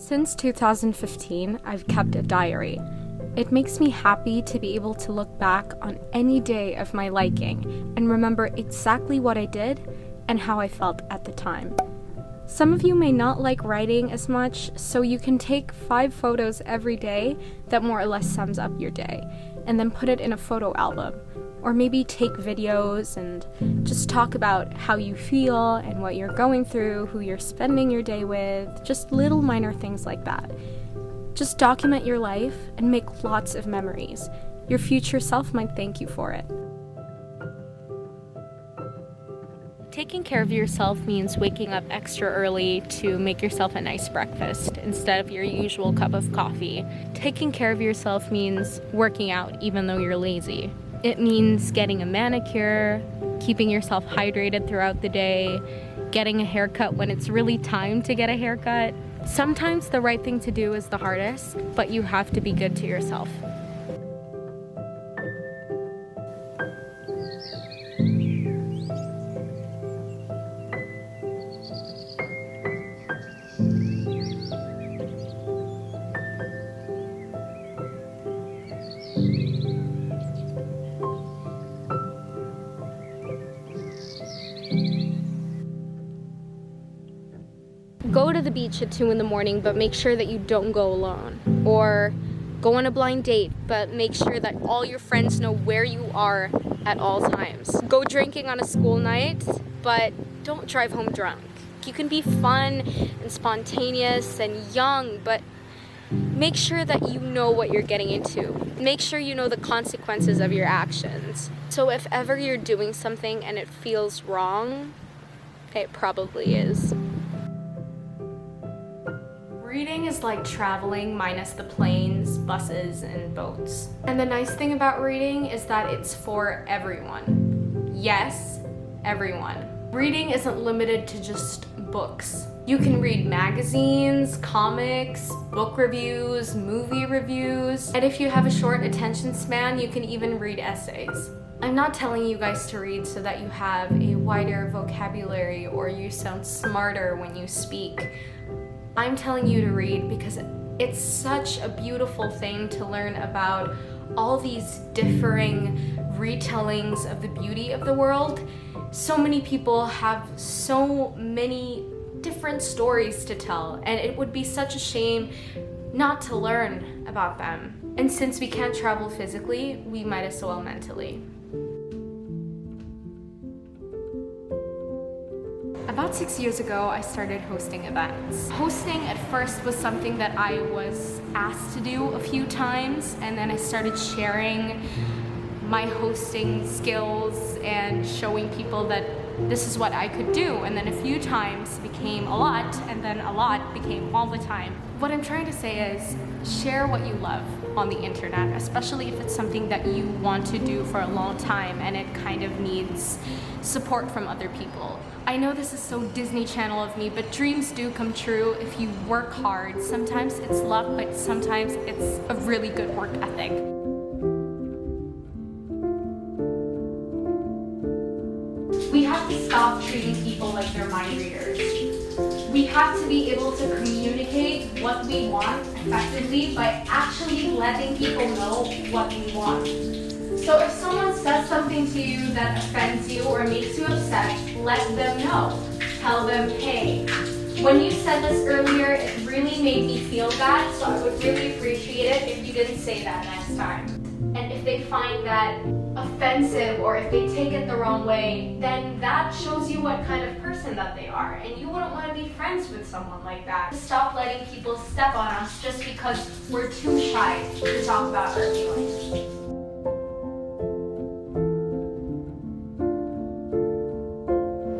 Since 2015, I've kept a diary. It makes me happy to be able to look back on any day of my liking and remember exactly what I did and how I felt at the time. Some of you may not like writing as much, so you can take 5 photos every day that more or less sums up your day, and then put it in a photo album. Or maybe take videos and just talk about how you feel and what you're going through, who you're spending your day with, just little minor things like that. Just document your life and make lots of memories. Your future self might thank you for it. Taking care of yourself means waking up extra early to make yourself a nice breakfast instead of your usual cup of coffee. Taking care of yourself means working out even though you're lazy. It means getting a manicure, keeping yourself hydrated throughout the day, getting a haircut when it's really time to get a haircut. Sometimes the right thing to do is the hardest, but you have to be good to yourself. Go to the beach at 2 in the morning, but make sure that you don't go alone. Or go on a blind date, but make sure that all your friends know where you are at all times. Go drinking on a school night, but don't drive home drunk. You can be fun and spontaneous and young, but make sure that you know what you're getting into. Make sure you know the consequences of your actions. So if ever you're doing something and it feels wrong, it probably is. Reading is like traveling minus the planes, buses, and boats. And the nice thing about reading is that it's for everyone. Yes, everyone. Reading isn't limited to just books. You can read magazines, comics, book reviews, movie reviews, and if you have a short attention span, you can even read essays. I'm not telling you guys to read so that you have a wider vocabulary or you sound smarter when you speak. I'm telling you to read because it's such a beautiful thing to learn about all these differing retellings of the beauty of the world. So many people have so many different stories to tell, and it would be such a shame not to learn about them. And since we can't travel physically, we might as well mentally. About 6 years ago, I started hosting events. Hosting at first was something that I was asked to do a few times, and then I started sharing my hosting skills and showing people that this is what I could do, and then a few times became a lot, and then a lot became all the time. What I'm trying to say is share what you love on the internet, especially if it's something that you want to do for a long time and it kind of needs support from other people. I know this is so Disney Channel of me, but dreams do come true if you work hard. Sometimes it's luck, but sometimes it's a really good work ethic. We have to stop treating people like they're mind readers. We have to be able to communicate what we want effectively by actually letting people know what we want. So if someone says something to you that offends you or makes you upset, let them know. Tell them, hey, when you said this earlier, it really made me feel bad, so I would really appreciate it if you didn't say that next time. And if they find that offensive or if they take it the wrong way, then that shows you what kind of person that they are, and you wouldn't want to be friends with someone like that. Stop letting people step on us just because we're too shy to talk about our feelings.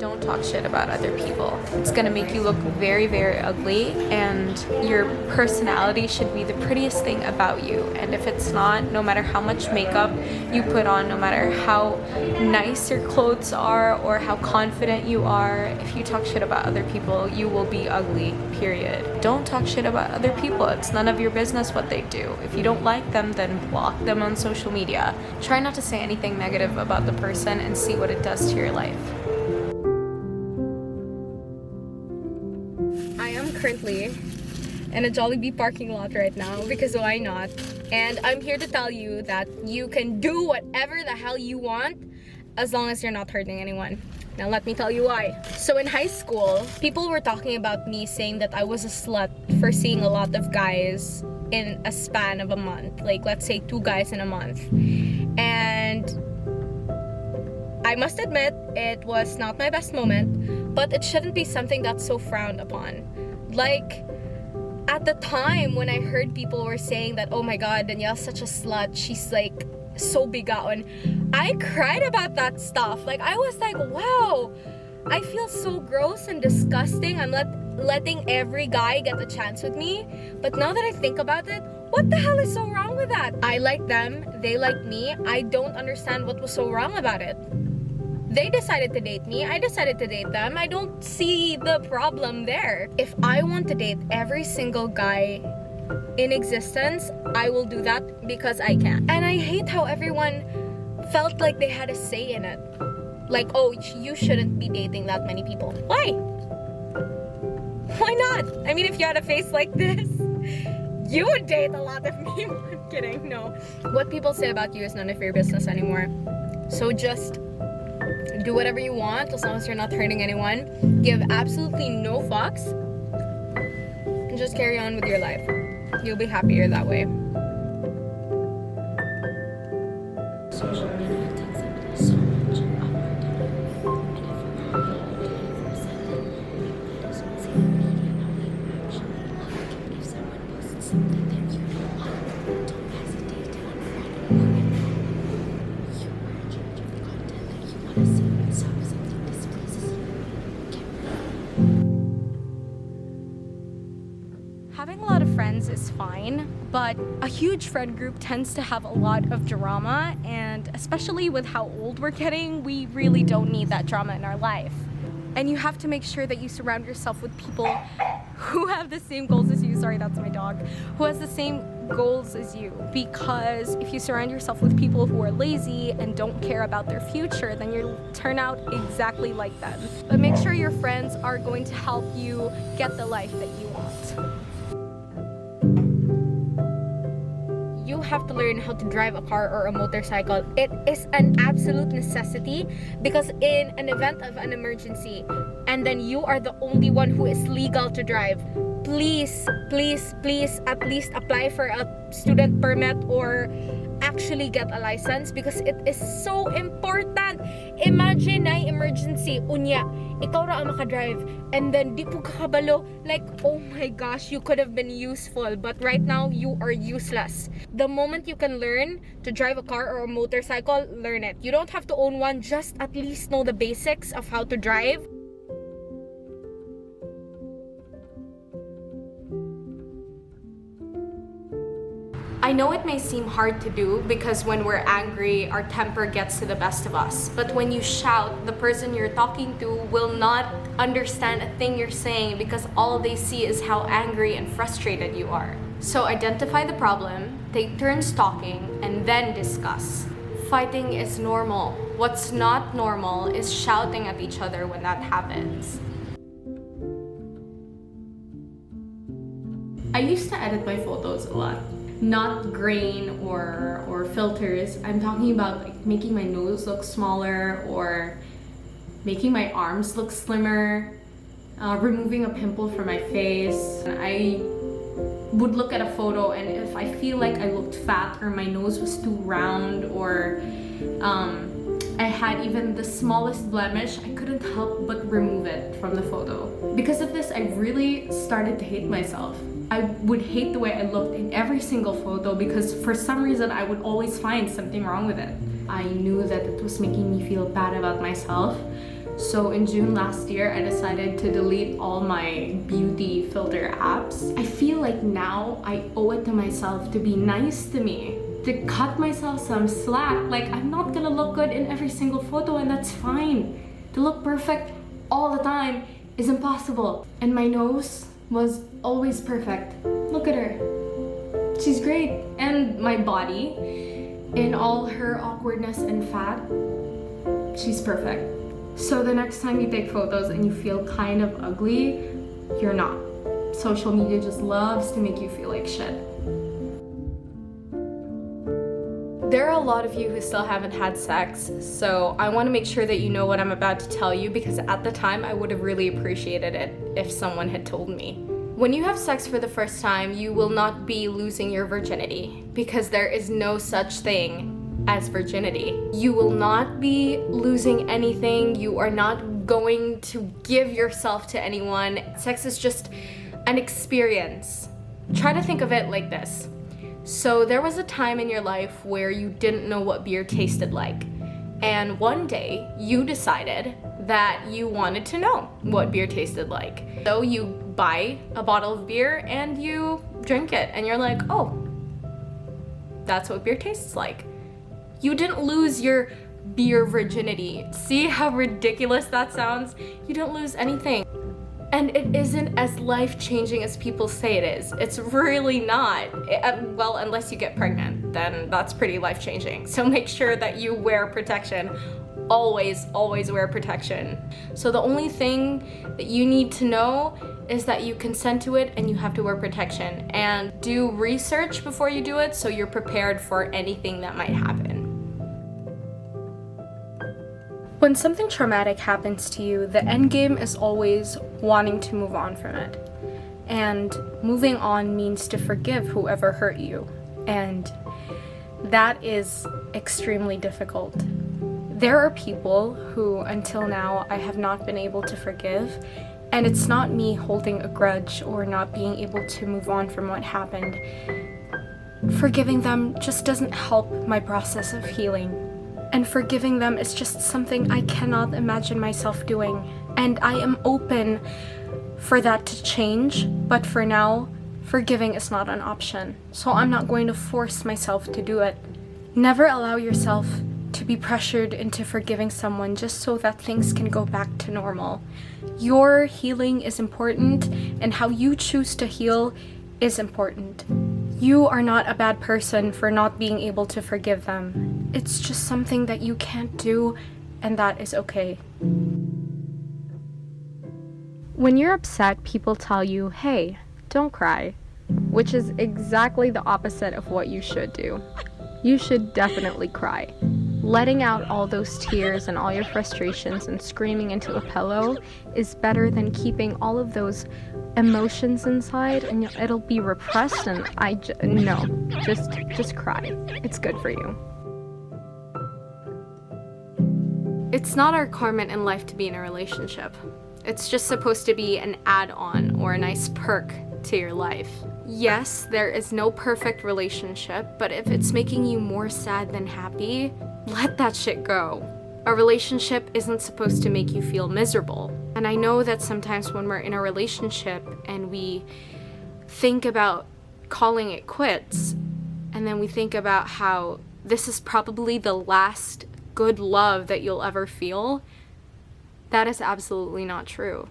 Don't talk shit about other people. It's gonna make you look very, very ugly, and your personality should be the prettiest thing about you. And if it's not, no matter how much makeup you put on, no matter how nice your clothes are or how confident you are, if you talk shit about other people, you will be ugly, period. Don't talk shit about other people. It's none of your business what they do. If you don't like them, then block them on social media. Try not to say anything negative about the person and see what it does to your life. I am currently in a Jollibee parking lot right now because why not? And I'm here to tell you that you can do whatever the hell you want as long as you're not hurting anyone. Now let me tell you why. So in high school, people were talking about me saying that I was a slut for seeing a lot of guys in a span of a month. Like let's say 2 guys in a month. And I must admit, it was not my best moment, but it shouldn't be something that's so frowned upon. Like, at the time when I heard people were saying that, oh my god, Danielle's such a slut, she's like so beigedeer, I cried about that stuff. Like, I was like, wow, I feel so gross and disgusting. I'm letting every guy get a chance with me. But now that I think about it, what the hell is so wrong with that? I like them, they like me. I don't understand what was so wrong about it. They decided to date me, I decided to date them. I don't see the problem there. If I want to date every single guy in existence, I will do that because I can. And I hate how everyone felt like they had a say in it. Like, oh, you shouldn't be dating that many people. Why? Why not? I mean, if you had a face like this, you would date a lot of people. I'm kidding, no. What people say about you is none of your business anymore. So just do whatever you want as long as you're not hurting anyone. Give absolutely no fucks. And just carry on with your life. You'll be happier that way. Social media takes up so much of our time. And if we're not being 24/7, that is what's in the media how we actually look. If someone posts something that you don't like, don't hesitate to unfriend or unfollow. You are in charge of the content that you want to see. So if something displeases you, get rid of it. Having a lot of friends is fine, but a huge friend group tends to have a lot of drama, and especially with how old we're getting, we really don't need that drama in our life. And you have to make sure that you surround yourself with people who have the same goals as you. Sorry, that's my dog. Who has the same goals as you. Because if you surround yourself with people who are lazy and don't care about their future, then you'll turn out exactly like them. But make sure your friends are going to help you get the life that you want. You have to learn how to drive a car or a motorcycle. It is an absolute necessity because in an event of an emergency and then you are the only one who is legal to drive, please, please, please at least apply for a student permit or actually get a license because it is so important. Imagine na emergency, unya, ikaw ra ang makadrive and then di po kakabalo. Like, oh my gosh, you could have been useful, but right now you are useless. The moment you can learn to drive a car or a motorcycle, learn it. You don't have to own one, just at least know the basics of how to drive. I know it may seem hard to do because when we're angry, our temper gets to the best of us. But when you shout, the person you're talking to will not understand a thing you're saying because all they see is how angry and frustrated you are. So identify the problem, take turns talking, and then discuss. Fighting is normal. What's not normal is shouting at each other when that happens. I used to edit my photos a lot. Not grain or filters. I'm talking about like making my nose look smaller or making my arms look slimmer, removing a pimple from my face. I would look at a photo and if I feel like I looked fat or my nose was too round or I had even the smallest blemish, I couldn't help but remove it from the photo. Because of this, I really started to hate myself. I would hate the way I looked in every single photo because for some reason I would always find something wrong with it. I knew that it was making me feel bad about myself. So in June last year, I decided to delete all my beauty filter apps. I feel like now I owe it to myself to be nice to me, to cut myself some slack. Like, I'm not gonna look good in every single photo and that's fine. To look perfect all the time is impossible. And my nose was always perfect. Look at her. She's great. And my body, in all her awkwardness and fat, she's perfect. So the next time you take photos and you feel kind of ugly, you're not. social media just loves to make you feel like shit. There are a lot of you who still haven't had sex, so I want to make sure that you know what I'm about to tell you, because at the time I would have really appreciated it if someone had told me. When you have sex for the first time, you will not be losing your virginity, because there is no such thing as virginity. You will not be losing anything. You are not going to give yourself to anyone. Sex is just an experience. Try to think of it like this. So there was a time in your life where you didn't know what beer tasted like. And one day you decided that you wanted to know what beer tasted like. So you buy a bottle of beer and you drink it and you're like, oh, that's what beer tastes like. You didn't lose your beer virginity. See how ridiculous that sounds? You didn't lose anything. And it isn't as life-changing as people say it is. It's really not. Well, unless you get pregnant, then that's pretty life-changing. So make sure that you wear protection. Always, always wear protection. So the only thing that you need to know is that you consent to it and you have to wear protection. And do research before you do it so you're prepared for anything that might happen. When something traumatic happens to you, the end game is always wanting to move on from it. And moving on means to forgive whoever hurt you. And that is extremely difficult. There are people who, until now, I have not been able to forgive. And it's not me holding a grudge or not being able to move on from what happened. Forgiving them just doesn't help my process of healing. And forgiving them is just something I cannot imagine myself doing. And I am open for that to change, but for now, forgiving is not an option. So I'm not going to force myself to do it. Never allow yourself to be pressured into forgiving someone just so that things can go back to normal. Your healing is important, and how you choose to heal is important. You are not a bad person for not being able to forgive them. It's just something that you can't do, and that is okay. When you're upset, people tell you, hey, don't cry, which is exactly the opposite of what you should do. You should definitely cry. Letting out all those tears and all your frustrations and screaming into a pillow is better than keeping all of those emotions inside, and it'll be repressed, and no, just cry. It's good for you. It's not a requirement in life to be in a relationship. It's just supposed to be an add-on or a nice perk to your life. Yes, there is no perfect relationship, but if it's making you more sad than happy, let that shit go. A relationship isn't supposed to make you feel miserable. And I know that sometimes when we're in a relationship and we think about calling it quits, and then we think about how this is probably the last good love that you'll ever feel, that is absolutely not true.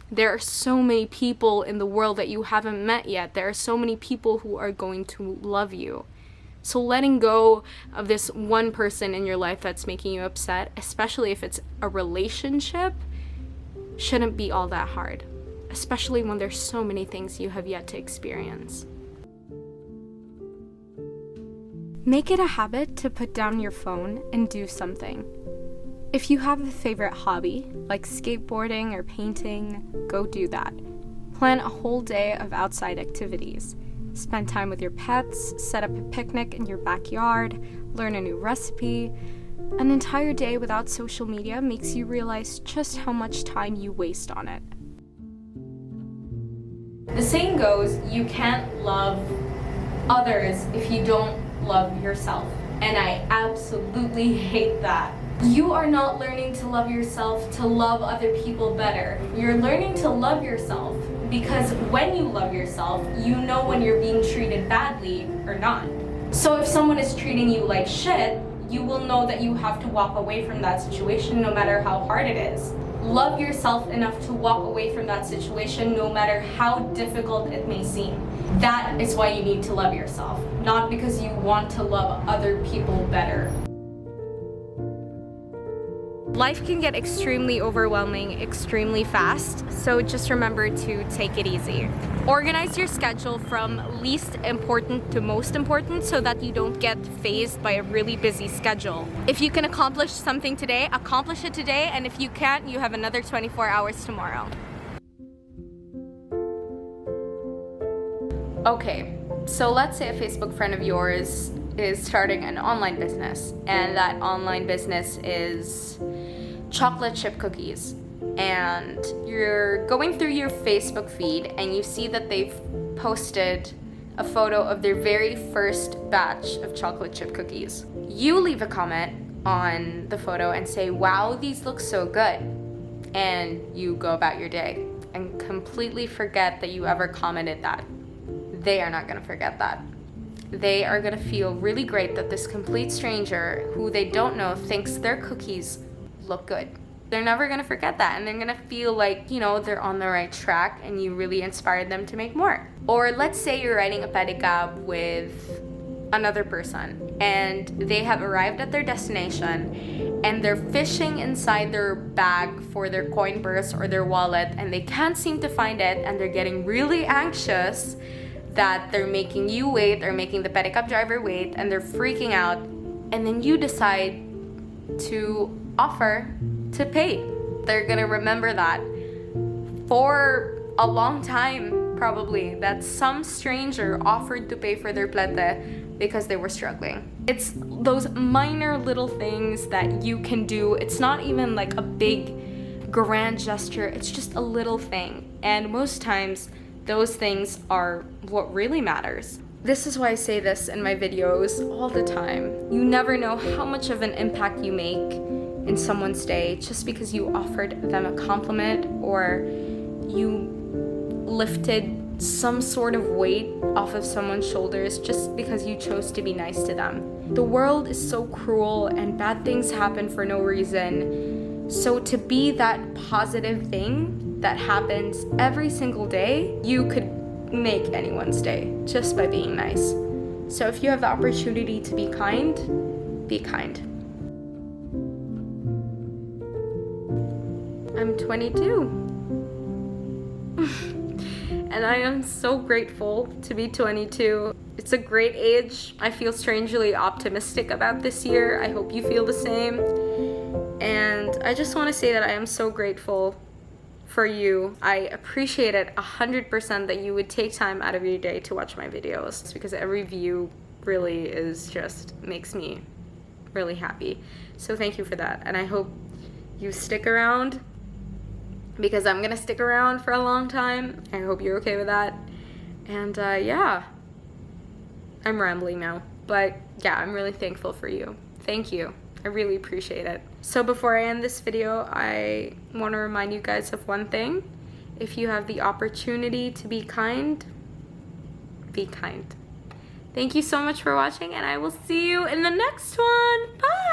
There are so many people in the world that you haven't met yet. There are so many people who are going to love you. So letting go of this one person in your life that's making you upset, especially if it's a relationship, shouldn't be all that hard, especially when there's so many things you have yet to experience. Make it a habit to put down your phone and do something. If you have a favorite hobby, like skateboarding or painting, go do that. Plan a whole day of outside activities. Spend time with your pets, set up a picnic in your backyard, learn a new recipe. An entire day without social media makes you realize just how much time you waste on it. The saying goes, you can't love others if you don't love yourself. And I absolutely hate that. You are not learning to love yourself to love other people better. You're learning to love yourself because when you love yourself, you know when you're being treated badly or not. So if someone is treating you like shit, you will know that you have to walk away from that situation no matter how hard it is. Love yourself enough to walk away from that situation no matter how difficult it may seem. That is why you need to love yourself, not because you want to love other people better. Life can get extremely overwhelming extremely fast, so just remember to take it easy. Organize your schedule from least important to most important so that you don't get phased by a really busy schedule. If you can accomplish something today, accomplish it today, and if you can't, you have another 24 hours tomorrow. Okay, so let's say a Facebook friend of yours is starting an online business, and that online business is chocolate chip cookies, and you're going through your Facebook feed and you see that they've posted a photo of their very first batch of chocolate chip cookies. You leave a comment on the photo and say, wow, these look so good, and you go about your day and completely forget that you ever commented that. They are not gonna forget that. They are gonna feel really great that this complete stranger who they don't know thinks their cookies look good. They're never gonna forget that, and they're gonna feel like, you know, they're on the right track and you really inspired them to make more. Or let's say you're writing a 𝗶𝗶𝗶𝗶 with another person and they have arrived at their destination and they're fishing inside their bag for their coin purse or their wallet and they can't seem to find it, and they're getting really anxious that they're making you wait or making the 𝗶𝗶𝗶 driver wait, and they're freaking out, and then you decide to offer to pay. They're gonna remember that for a long time, probably, that some stranger offered to pay for their 𝗶𝗶𝗶 because they were struggling. It's those minor little things that you can do. It's not even like a big grand gesture, it's just a little thing, and most times those things are what really matters. This is why I say this in my videos all the time. You never know how much of an impact you make in someone's day just because you offered them a compliment or you lifted some sort of weight off of someone's shoulders just because you chose to be nice to them. The world is so cruel and bad things happen for no reason. So to be that positive thing that happens every single day, you could make anyone's day just by being nice. So if you have the opportunity to be kind, be kind. I'm 22. And I am so grateful to be 22. It's a great age. I feel strangely optimistic about this year. I hope you feel the same. And I just want to say that I am so grateful for you. I appreciate it 100% that you would take time out of your day to watch my videos, because every view really is just makes me really happy. So thank you for that, and I hope you stick around, because I'm gonna stick around for a long time. I hope you're okay with that. And yeah, I'm rambling now, but yeah, I'm really thankful for you. Thank you. I really appreciate it. So before I end this video, I want to remind you guys of one thing. If you have the opportunity to be kind, be kind. Thank you so much for watching, and I will see you in the next one. Bye!